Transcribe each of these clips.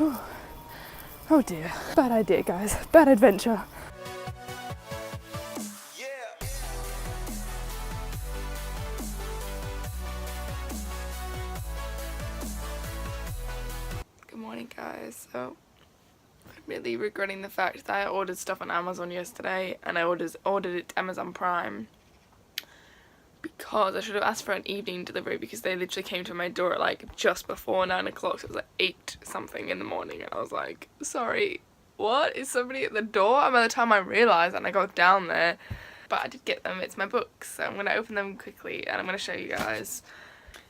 Oh dear. Bad idea, guys. Bad adventure. Good morning, guys. So I'm really regretting the fact that I ordered stuff on Amazon yesterday and I ordered it to Amazon Prime, because I should have asked for an evening delivery, because they literally came to my door at like just before 9 o'clock, so it was like 8 something in the morning, and I was like, sorry, what? Is somebody at the door? And by the time I realised and I got down there, but I did get them. It's my books, so I'm going to open them quickly and I'm going to show you guys.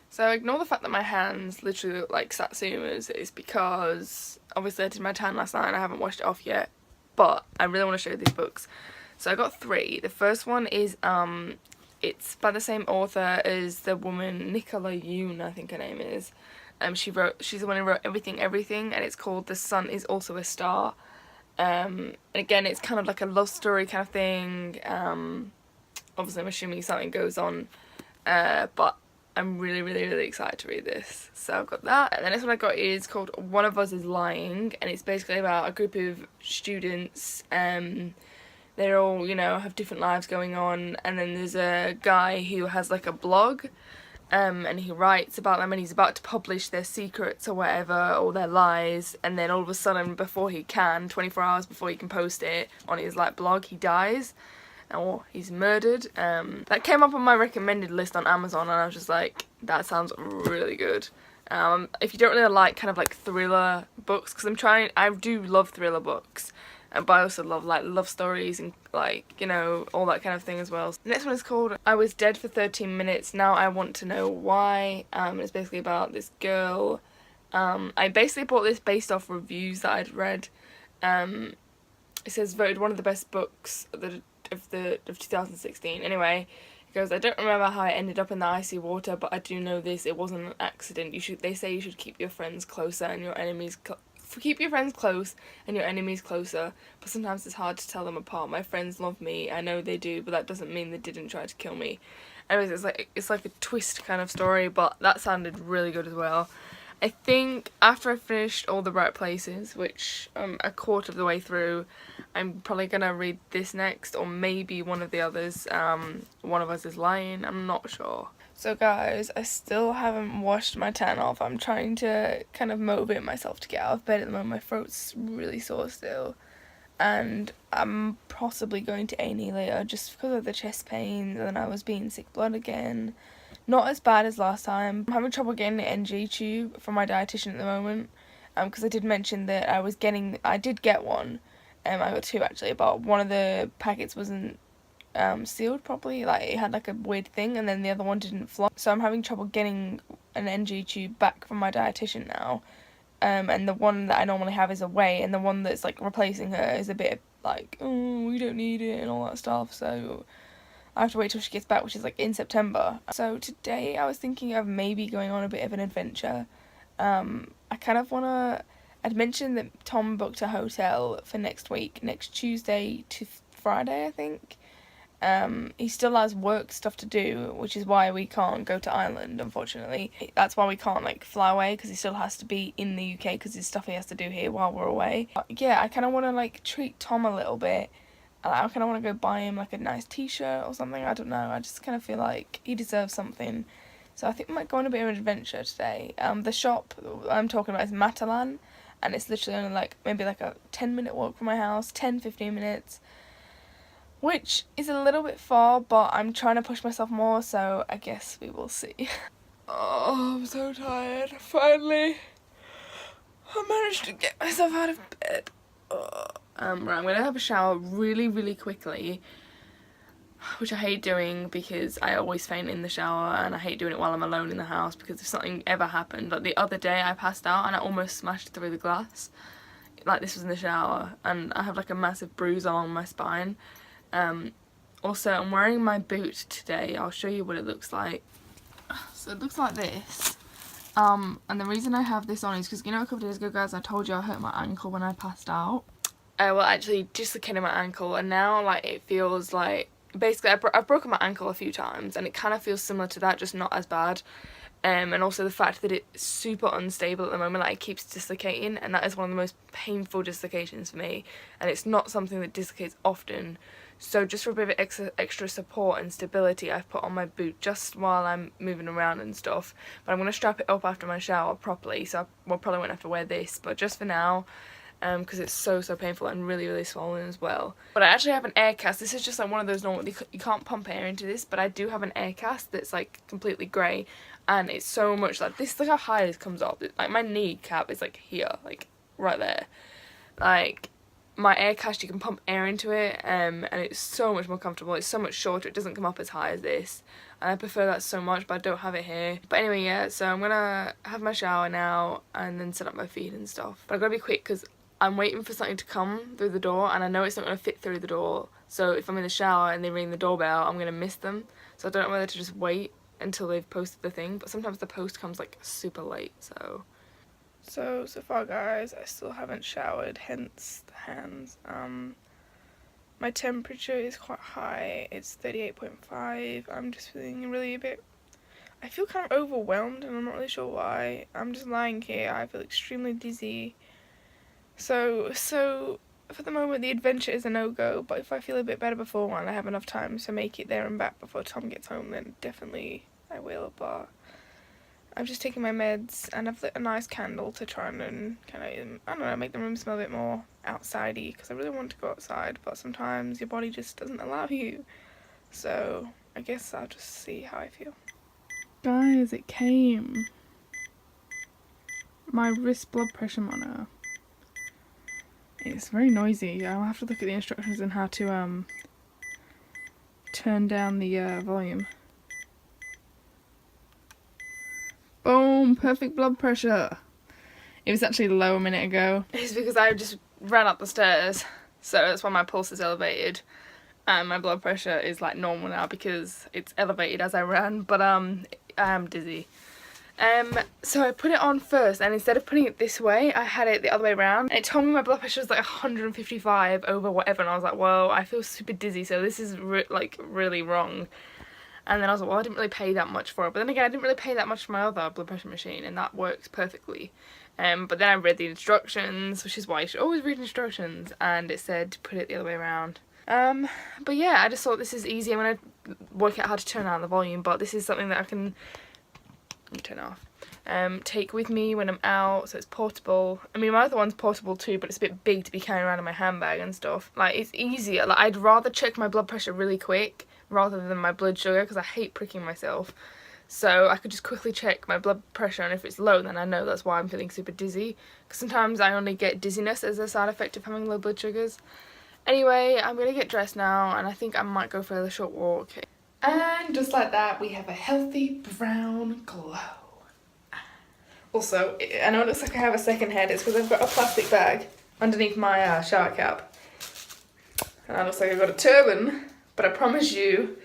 So ignore the fact that my hands literally look like Satsumas. It's because obviously I did my tan last night and I haven't washed it off yet, but I really want to show you these books. So I got 3. The first one is it's by the same author as the woman Nicola Yoon, I think her name is. She's the one who wrote Everything, Everything, and it's called The Sun Is Also a Star. And again, it's kind of like a love story kind of thing. Obviously I'm assuming something goes on, but I'm really excited to read this. So I've got that. And the next one I got is called One of Us is Lying, and it's basically about a group of students. They're all, you know, have different lives going on, and then there's a guy who has like a blog, and he writes about them, and he's about to publish their secrets or whatever, or their lies, and then all of a sudden, before he can, 24 hours before he can post it on his like blog, he dies, or he's murdered. That came up on my recommended list on Amazon, and I was just like, that sounds really good. If you don't really like kind of like thriller books, because I do love thriller books, but I also love like love stories and like, you know, all that kind of thing as well. The next one is called I Was Dead for 13 Minutes, Now I Want to Know Why. It's basically about this girl. I basically bought this based off reviews that I'd read. It says voted one of the best books of 2016. Anyway, it goes, I don't remember how I ended up in the icy water, but I do know this, it wasn't an accident. They say you should keep your friends closer and your enemies keep your friends close and your enemies closer, but sometimes it's hard to tell them apart. My friends love me, I know they do, but that doesn't mean they didn't try to kill me. Anyways, it's like a twist kind of story, but that sounded really good as well. I think after I finished All the Right Places, which I'm a quarter of the way through, I'm probably gonna read this next, or maybe one of the others. One of Us is Lying, I'm not sure. So guys, I still haven't washed my tan off. I'm trying to kind of motivate myself to get out of bed at the moment. My throat's really sore still, and I'm possibly going to A&E later just because of the chest pains, and then I was being sick blood again. Not as bad as last time. I'm having trouble getting an NG tube from my dietitian at the moment, because I did mention that I did get one. I got 2 actually, but one of the packets wasn't sealed properly, like it had like a weird thing, and then the other one didn't flow. So I'm having trouble getting an NG tube back from my dietitian now, and the one that I normally have is away, and the one that's like replacing her is a bit like, oh, we don't need it and all that stuff, so I have to wait till she gets back, which is like in September. So today I was thinking of maybe going on a bit of an adventure. I kind of I'd mentioned that Tom booked a hotel for next week, next Tuesday to Friday, I think. He still has work stuff to do, which is why we can't go to Ireland, unfortunately. That's why we can't like fly away, because he still has to be in the UK because there's stuff he has to do here while we're away. But yeah, I kind of want to like treat Tom a little bit, and I kind of want to go buy him like a nice t-shirt or something. I don't know, I just kind of feel like he deserves something. So I think we might go on a bit of an adventure today. The shop I'm talking about is Matalan, and it's literally only like maybe like a 10-minute walk from my house, 10-15 minutes. Which is a little bit far, but I'm trying to push myself more, so I guess we will see. Oh, I'm so tired. Finally, I managed to get myself out of bed. Right, I'm going to have a shower really quickly, which I hate doing because I always faint in the shower, and I hate doing it while I'm alone in the house because if something ever happened, like the other day I passed out and I almost smashed through the glass. Like, this was in the shower, and I have like a massive bruise along my spine. Also, I'm wearing my boot today. I'll show you what it looks like. So it looks like this. And the reason I have this on is because, you know, a couple of days ago, guys, I told you I hurt my ankle when I passed out. Well, actually, dislocated my ankle, and now, like, it feels like, basically, I've broken my ankle a few times, and it kind of feels similar to that, just not as bad. And also the fact that it's super unstable at the moment, like it keeps dislocating, and that is one of the most painful dislocations for me, and it's not something that dislocates often. So just for a bit of extra support and stability, I've put on my boot just while I'm moving around and stuff, but I'm going to strap it up after my shower properly, so I probably won't have to wear this, but just for now, because it's so painful and really swollen as well. But I actually have an air cast. This is just like one of those normal, you can't pump air into this, but I do have an air cast that's like completely grey, and it's so much like this. Look how high this comes up. Like my knee cap is like here, like right there. Like my air cast, you can pump air into it, and it's so much more comfortable. It's so much shorter. It doesn't come up as high as this, and I prefer that so much, but I don't have it here. But anyway, yeah, so I'm gonna have my shower now and then set up my feet and stuff, but I've got to be quick because I'm waiting for something to come through the door, and I know it's not going to fit through the door, so if I'm in the shower and they ring the doorbell, I'm going to miss them. So I don't know whether to just wait until they've posted the thing, but sometimes the post comes like super late, so far guys, I still haven't showered, hence the hands. My temperature is quite high, it's 38.5. I'm just feeling really I feel kind of overwhelmed, and I'm not really sure why. I'm just lying here, I feel extremely dizzy. So for the moment the adventure is a no-go, but if I feel a bit better before and I have enough time to make it there and back before Tom gets home, then definitely I will. But I'm just taking my meds, and I've lit a nice candle to try and kind of, I don't know, make the room smell a bit more outsidey, because I really want to go outside, but sometimes your body just doesn't allow you. So I guess I'll just see how I feel. Guys, it came. My wrist blood pressure monitor. It's very noisy. I'll have to look at the instructions on how to turn down the volume. Boom! Perfect blood pressure. It was actually low a minute ago. It's because I just ran up the stairs, so that's why my pulse is elevated. And my blood pressure is like normal now because it's elevated as I ran, but I am dizzy. So I put it on first, and instead of putting it this way, I had it the other way around, and it told me my blood pressure was like 155 over whatever, and I was like, whoa, I feel super dizzy, so this is really wrong. And then I was like, well, I didn't really pay that much for it, but then again, I didn't really pay that much for my other blood pressure machine, and that works perfectly. But then I read the instructions, which is why you should always read instructions, and it said to put it the other way around. But yeah, I just thought this is easy. I'm gonna work out how to turn down the volume, but this is something that I can turn it off. Take with me when I'm out, so it's portable. I mean, my other one's portable too, but it's a bit big to be carrying around in my handbag and stuff. Like, it's easier. Like, I'd rather check my blood pressure really quick rather than my blood sugar, because I hate pricking myself. So I could just quickly check my blood pressure, and if it's low, then I know that's why I'm feeling super dizzy. Because sometimes I only get dizziness as a side effect of having low blood sugars. Anyway, I'm gonna get dressed now, and I think I might go for a short walk. And just like that, we have a healthy brown glow. Also, I know it looks like I have a second head. It's because I've got a plastic bag underneath my shower cap. And it looks like I've got a turban, but I promise you,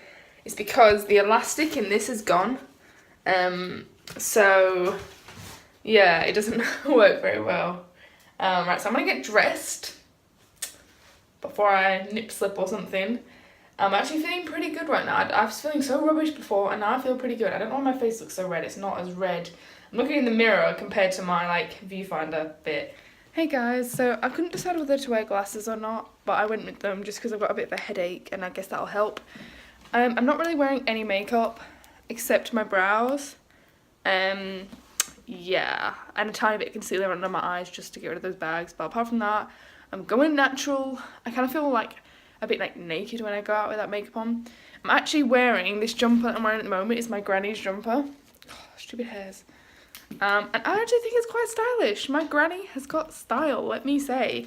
it's because the elastic in this is gone. So, yeah, it doesn't work very well. Right, so I'm gonna get dressed before I nip slip or something. I'm actually feeling pretty good right now. I was feeling so rubbish before, and now I feel pretty good. I don't know why my face looks so red. It's not as red. I'm looking in the mirror compared to my viewfinder bit. Hey guys, so I couldn't decide whether to wear glasses or not, but I went with them just because I've got a bit of a headache, and I guess that'll help. I'm not really wearing any makeup except my brows. Yeah, and a tiny bit of concealer under my eyes just to get rid of those bags. But apart from that, I'm going natural. I kind of feel a bit naked when I go out with that makeup on. I'm actually wearing this jumper that I'm wearing at the moment. It's my granny's jumper. Oh, stupid hairs. And I actually think it's quite stylish. My granny has got style, let me say.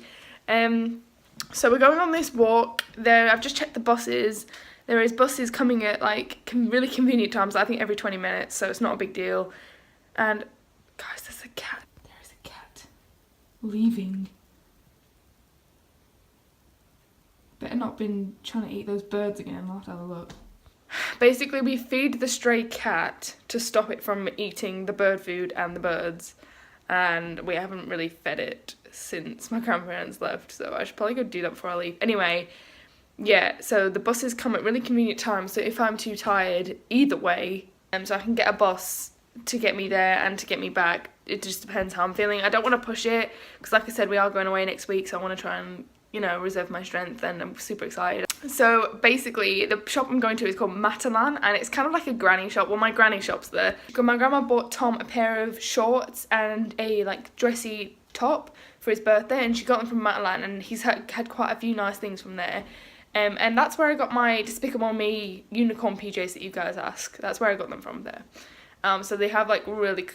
So we're going on this walk. I've just checked the buses. There is buses coming at really convenient times. I think every 20 minutes, so it's not a big deal. And guys, there's a cat. There is a cat leaving. Better not been trying to eat those birds again. I'll have to have a look. Basically, we feed the stray cat to stop it from eating the bird food and the birds, and we haven't really fed it since my grandparents left, so I should probably go do that before I leave. Anyway, yeah, so the buses come at really convenient times, so if I'm too tired, either way, so I can get a bus to get me there and to get me back. It just depends how I'm feeling. I don't want to push it because, like I said, we are going away next week, so I want to try and, you know, reserve my strength, and I'm super excited. So basically the shop I'm going to is called Matalan, and it's kind of like a granny shop. Well, my granny shop's there. My grandma bought Tom a pair of shorts and a like dressy top for his birthday, and she got them from Matalan, and he's had quite a few nice things from there. And that's where I got my Despicable Me unicorn PJs that you guys ask. That's where I got them from there. So they have like really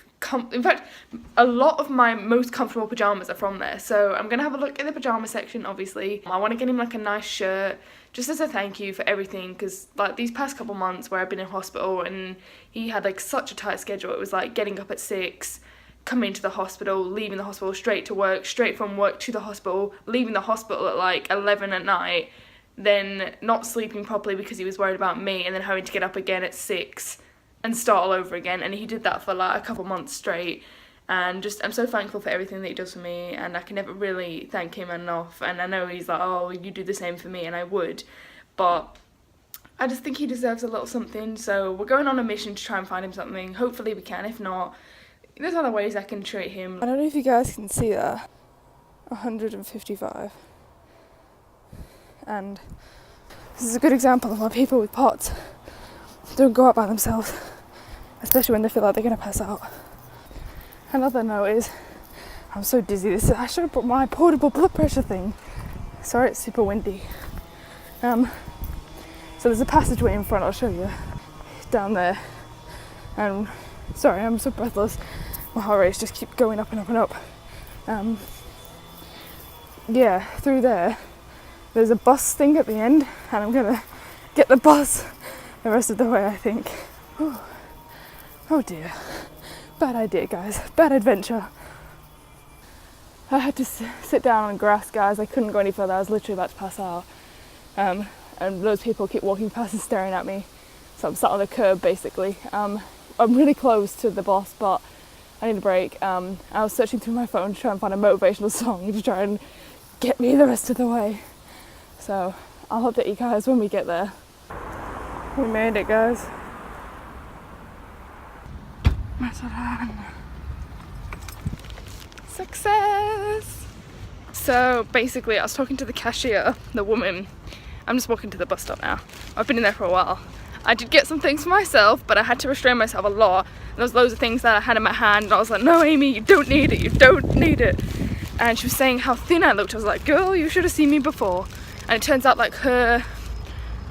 in fact, a lot of my most comfortable pajamas are from there. So I'm gonna have a look at the pajama section. Obviously, I want to get him like a nice shirt just as a thank you for everything, because like these past couple months where I've been in hospital and he had like such a tight schedule. It was like getting up at 6, coming to the hospital, leaving the hospital, straight to work, straight from work to the hospital, leaving the hospital at like 11 at night, then not sleeping properly because he was worried about me, and then having to get up again at 6 and start all over again. And he did that for like a couple months straight, and just I'm so thankful for everything that he does for me, and I can never really thank him enough. And I know he's like, oh, you do the same for me, and I would, but I just think he deserves a little something. So we're going on a mission to try and find him something. Hopefully we can. If not, there's other ways I can treat him. I don't know if you guys can see that. 155. And this is a good example of why people with POTS don't go out by themselves, especially when they feel like they're going to pass out. Another note is, I'm so dizzy. I should have brought my portable blood pressure thing. Sorry, it's super windy. So there's a passageway in front, I'll show you, down there. And sorry, I'm so breathless. My heart rates just keep going up and up and up. Yeah, through there, there's a bus thing at the end, and I'm gonna get the bus the rest of the way, I think. Oh dear. Bad idea, guys. Bad adventure. I had to sit down on grass, guys. I couldn't go any further. I was literally about to pass out. And loads of people keep walking past and staring at me. So I'm sat on the curb, basically. I'm really close to the bus, but I need a break. I was searching through my phone to try and find a motivational song to try and get me the rest of the way. So I'll update you guys when we get there. We made it, guys. Success! So basically I was talking to the cashier, the woman. I'm just walking to the bus stop now. I've been in there for a while. I did get some things for myself, but I had to restrain myself a lot. And there was loads of things that I had in my hand, and I was like, no Amy, you don't need it, you don't need it. And she was saying how thin I looked. I was like, girl, you should have seen me before. And it turns out like her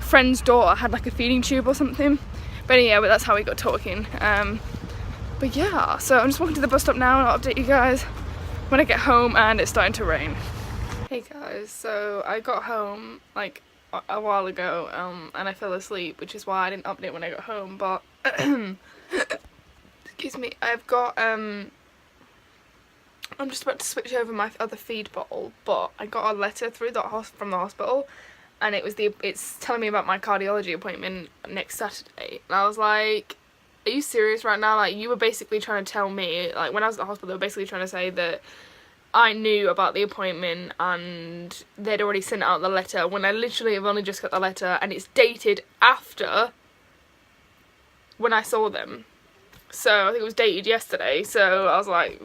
friend's daughter had like a feeding tube or something. But yeah, but that's how we got talking. But yeah, so I'm just walking to the bus stop now, and I'll update you guys when I get home and it's starting to rain. Hey guys, so I got home like a while ago and I fell asleep, which is why I didn't update when I got home, but excuse me, I've got I'm just about to switch over my other feed bottle, but I got a letter through from the hospital, and it's telling me about my cardiology appointment next Saturday, and I was like, are you serious right now? Like, you were basically trying to tell me, like, when I was at the hospital, they were basically trying to say that I knew about the appointment and they'd already sent out the letter, when I literally have only just got the letter, and it's dated after when I saw them. So I think it was dated yesterday, so I was like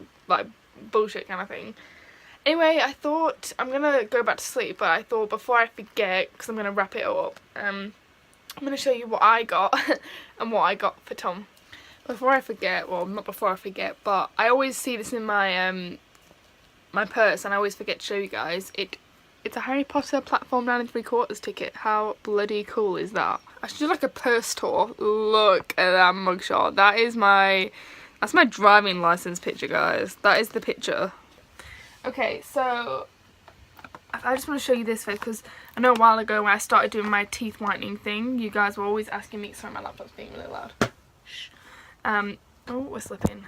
bullshit kind of thing. Anyway, I thought I'm gonna go back to sleep, but I thought before I forget, because I'm gonna wrap it up, I'm going to show you what I got and what I got for Tom. Before I forget, well, not before I forget, but I always see this in my my purse, and I always forget to show you guys. It's a Harry Potter platform 9 3/4 ticket. How bloody cool is that? I should do like a purse tour. Look at that mugshot. That's my driving license picture, guys. That is the picture. Okay, so I just want to show you this face, because I know a while ago when I started doing my teeth whitening thing, you guys were always asking me, sorry, my laptop's being really loud. Shh. Oh, we're slipping.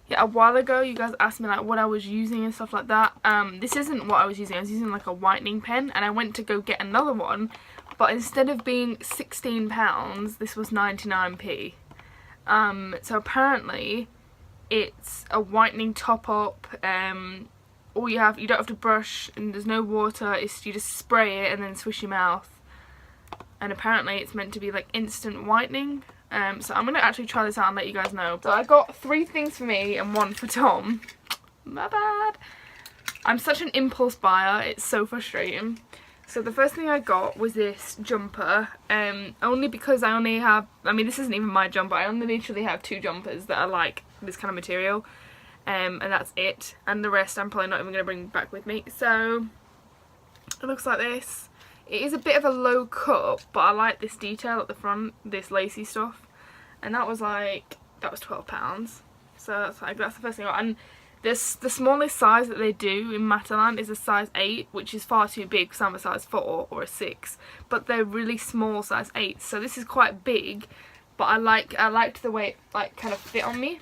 Yeah, a while ago you guys asked me like what I was using and stuff like that. This isn't what I was using like a whitening pen, and I went to go get another one, but instead of being £16, this was 99p. So apparently it's a whitening top up. You don't have to brush, and there's no water, you just spray it and then swish your mouth, and apparently it's meant to be like instant whitening. So I'm going to actually try this out and let you guys know. So I got 3 things for me and 1 for Tom. My bad. I'm such an impulse buyer, it's so frustrating. So the first thing I got was this jumper, only because I only have, I mean this isn't even my jumper, I only literally have 2 jumpers that are like this kind of material, and that's it, and the rest I'm probably not even going to bring back with me. So it looks like this. It is a bit of a low cut, but I like this detail at the front, this lacy stuff, and that was £12. So that's the first thing I got. And the smallest size that they do in Matalan is a size 8, which is far too big because I'm a size 4 or a 6. But they're really small size 8, so this is quite big. But I liked the way it like kind of fit on me.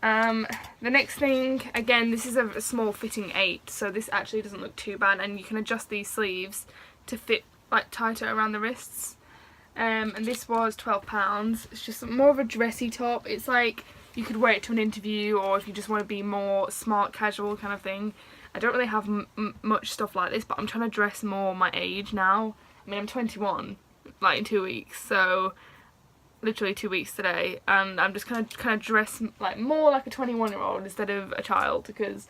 The next thing, again, this is a small fitting 8, so this actually doesn't look too bad, and you can adjust these sleeves to fit like tighter around the wrists. And this was £12. It's just more of a dressy top. It's like you could wear it to an interview, or if you just want to be more smart casual kind of thing. I don't really have much stuff like this, but I'm trying to dress more my age now. I mean, I'm 21 like in 2 weeks, so literally 2 weeks today, and I'm just kind of dress like more like a 21-year-old instead of a child, because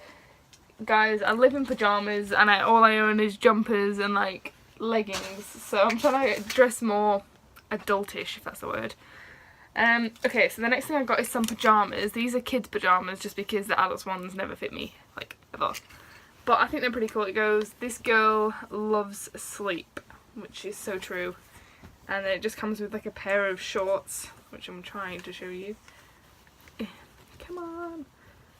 guys, I live in pajamas and all I own is jumpers and like leggings, so I'm trying to dress more adultish, if that's the word. Okay, so the next thing I got is some pajamas. These are kids pajamas just because the adults ones never fit me, like, ever. But I think they're pretty cool. It goes, "This girl loves sleep," which is so true. And then it just comes with like a pair of shorts, which I'm trying to show you. Come on.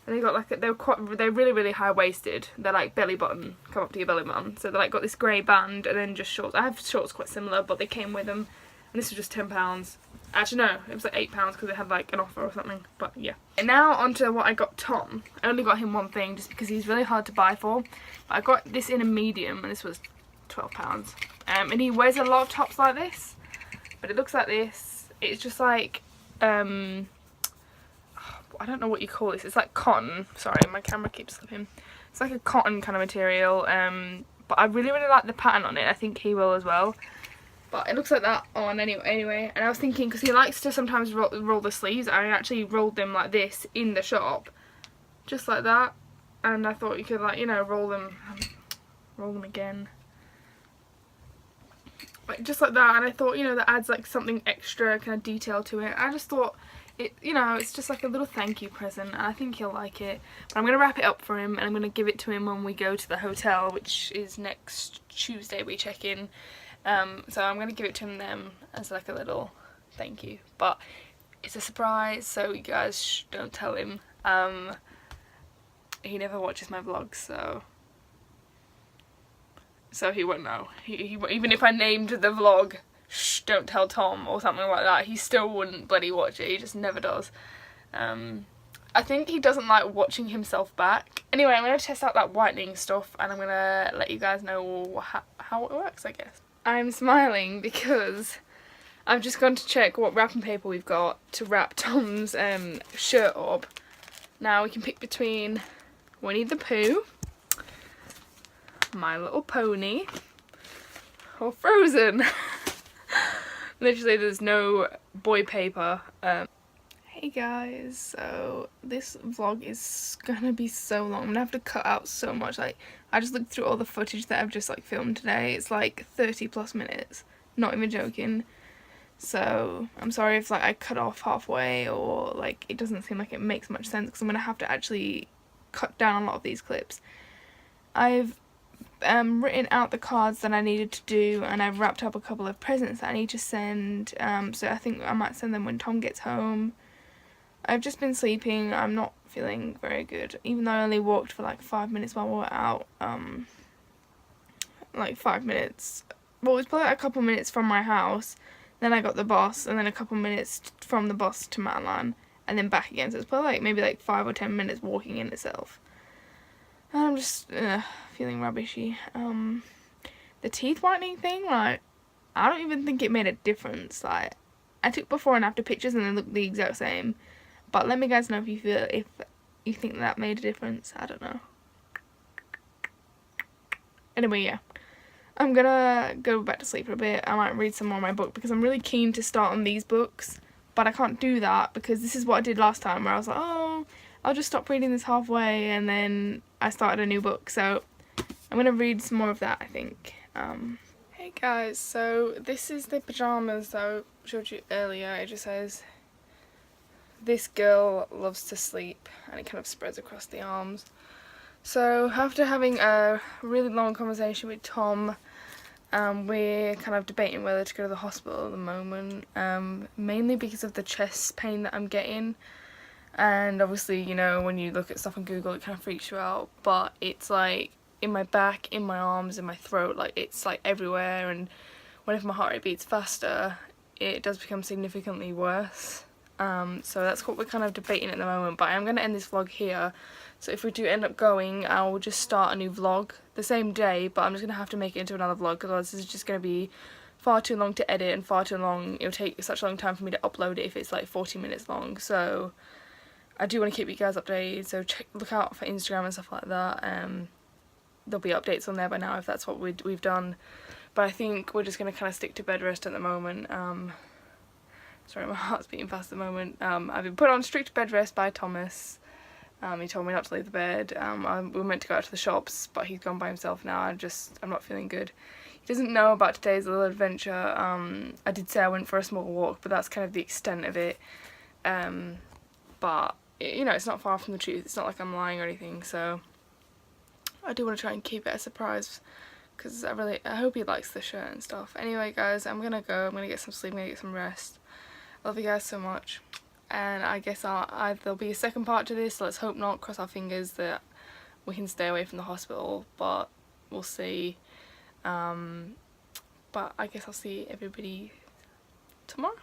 And they got like they're really high-waisted. They're like belly button, come up to your belly button. So they like got this grey band and then just shorts. I have shorts quite similar, but they came with them. And this was just £10. Actually no, it was like £8 because they had like an offer or something, but yeah. And now onto what I got Tom. I only got him 1 thing just because he's really hard to buy for. But I got this in a medium and this was £12. And he wears a lot of tops like this, but it looks like this. It's just like, I don't know what you call this. It's like cotton. Sorry, my camera keeps slipping. It's like a cotton kind of material, but I really like the pattern on it. I think he will as well. But it looks like that on anyway. And I was thinking, because he likes to sometimes roll the sleeves, I actually rolled them like this in the shop, just like that. And I thought you could, like, you know, roll them again, like just like that. And I thought, you know, that adds like something extra kind of detail to it. I just thought it, you know, it's just like a little thank you present, and I think he'll like it. But I'm gonna wrap it up for him, and I'm gonna give it to him when we go to the hotel, which is next Tuesday we check in. So I'm going to give it to him then as like a little thank you, but it's a surprise, so you guys don't tell him. He never watches my vlogs, so he won't know. He even if I named the vlog "Shh, don't tell Tom" or something like that, he still wouldn't bloody watch it. He just never does. I think he doesn't like watching himself back. Anyway, I'm going to test out that whitening stuff, and I'm going to let you guys know how it works, I guess. I'm smiling because I've just gone to check what wrapping paper we've got to wrap Tom's shirt up. Now we can pick between Winnie the Pooh, My Little Pony, or Frozen. Literally there's no boy paper. Hey guys, so this vlog is gonna be so long. I'm gonna have to cut out so much. Like, I just looked through all the footage that I've just like filmed today. It's like 30+ minutes, not even joking. So I'm sorry if like I cut off halfway, or like it doesn't seem like it makes much sense, because I'm gonna have to actually cut down a lot of these clips. I've written out the cards that I needed to do, and I've wrapped up a couple of presents that I need to send. So I think I might send them when Tom gets home. I've just been sleeping. I'm not feeling very good, even though I only walked for like 5 minutes while we were out. Like 5 minutes. Well, it was probably like a couple minutes from my house. Then I got the bus, and then a couple minutes from the bus to Matalan, and then back again. So it's probably like maybe like 5 or 10 minutes walking in itself. And I'm just feeling rubbishy. The teeth whitening thing, like, I don't even think it made a difference. Like, I took before and after pictures and they look the exact same. But let me guys know if you think that made a difference. I don't know. Anyway, yeah. I'm gonna go back to sleep for a bit. I might read some more of my book, because I'm really keen to start on these books. but I can't do that because this is what I did last time, where I was like, oh, I'll just stop reading this halfway, and then I started a new book, so I'm gonna read some more of that, I think. Hey guys, so this is the pyjamas that I showed you earlier. It just says, "This girl loves to sleep," and it kind of spreads across the arms. So after having a really long conversation with Tom, we're kind of debating whether to go to the hospital at the moment, mainly because of the chest pain that I'm getting. And obviously, you know, when you look at stuff on Google, it kind of freaks you out, but it's like in my back, in my arms, in my throat, like it's like everywhere, and whenever my heart rate beats faster, it does become significantly worse. So that's what we're kind of debating at the moment, but I'm going to end this vlog here. So if we do end up going, I'll just start a new vlog the same day, but I'm just going to have to make it into another vlog, because this is just going to be far too long to edit and far too long. It'll take such a long time for me to upload it if it's like 40 minutes long. So I do want to keep you guys updated, so look out for Instagram and stuff like that. There'll be updates on there by now if that's what we've done. But I think we're just going to kind of stick to bed rest at the moment. Sorry, my heart's beating fast at the moment. I've been put on strict bed rest by Thomas. He told me not to leave the bed. We were meant to go out to the shops, but he's gone by himself now. I'm not feeling good. He doesn't know about today's little adventure. I did say I went for a small walk, but that's kind of the extent of it. But, you know, it's not far from the truth. It's not like I'm lying or anything, so I do want to try and keep it a surprise, because I hope he likes the shirt and stuff. Anyway, guys, I'm gonna go. I'm gonna get some sleep. I'm gonna get some rest. I love you guys so much, and I guess there'll be a second part to this. Let's hope not. Cross our fingers that we can stay away from the hospital, but we'll see. But I guess I'll see everybody tomorrow.